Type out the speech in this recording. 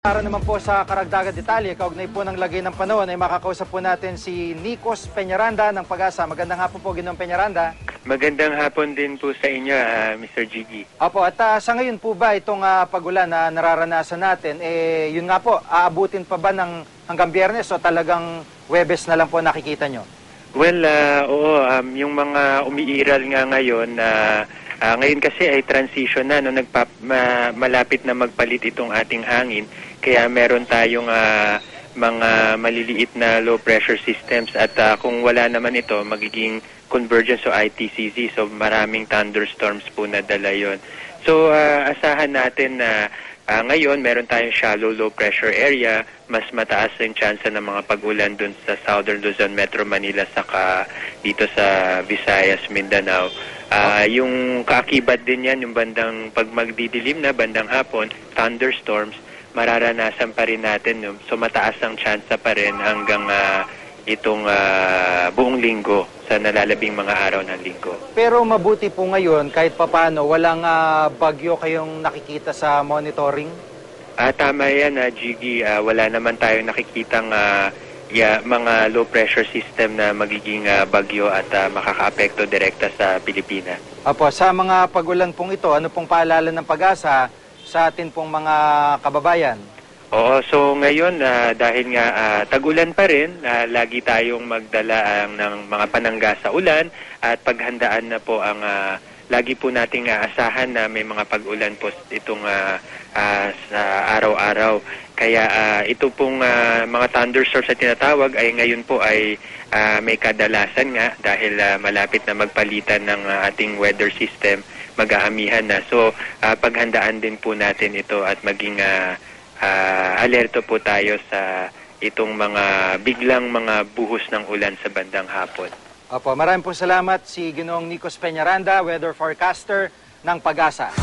Para naman po sa karagdagan detalye, kaugnay po ng lagay ng panahon ay makakausap po natin si Nikos Peñaranda ng Pag-asa. Magandang hapon po, Ginoong Peñaranda. Magandang hapon din po sa inyo, Mr. Gigi. Opo, at sa ngayon po ba itong pag-ulan na nararanasan natin, yun nga po, aabutin pa ba ng hanggang Biyernes o talagang Huwebes na lang po nakikita nyo? Well, oo, yung mga umiiral nga ngayon, ngayon kasi ay transition na, no, malapit na magpalit itong ating hangin, kaya meron tayong mga maliliit na low pressure systems at kung wala naman ito, magiging convergence o ITCZ, so maraming thunderstorms po na dala yun. So asahan natin na ngayon meron tayong shallow low pressure area, mas mataas yung chance ng mga pag-ulan dun sa Southern Luzon, Metro Manila, saka dito sa Visayas, Mindanao. Yung kaakibat din yan, yung bandang pag magdidilim na, bandang hapon, thunderstorms, mararanasan pa rin natin. No? So mataas ang chance pa rin hanggang itong buong linggo sa nalalabing mga araw ng linggo. Pero mabuti po ngayon, kahit papano, walang bagyo kayong nakikita sa monitoring? Tama yan, Gigi. Wala naman tayong nakikitang mga low pressure system na magiging bagyo at makakaapekto direkta sa Pilipinas. Opo, sa mga pag-ulan pong ito, ano pong paalala ng Pag-asa sa atin pong mga kababayan? Oo, so ngayon dahil nga tag-ulan pa rin, lagi tayong magdala ng mga panangga sa ulan at paghandaan na po ang lagi po nating asahan na may mga pag-ulan po itong sa araw-araw. Kaya ito pong mga thunderstorms na tinatawag ay ngayon po ay may kadalasan nga dahil malapit na magpalitan ng ating weather system, mag-aamihan na. So paghandaan din po natin ito at maging alerto po tayo sa itong mga biglang mga buhos ng ulan sa bandang hapon. Opo, maraming po salamat si Ginoong Nikos Peñaranda, weather forecaster ng Pag-asa.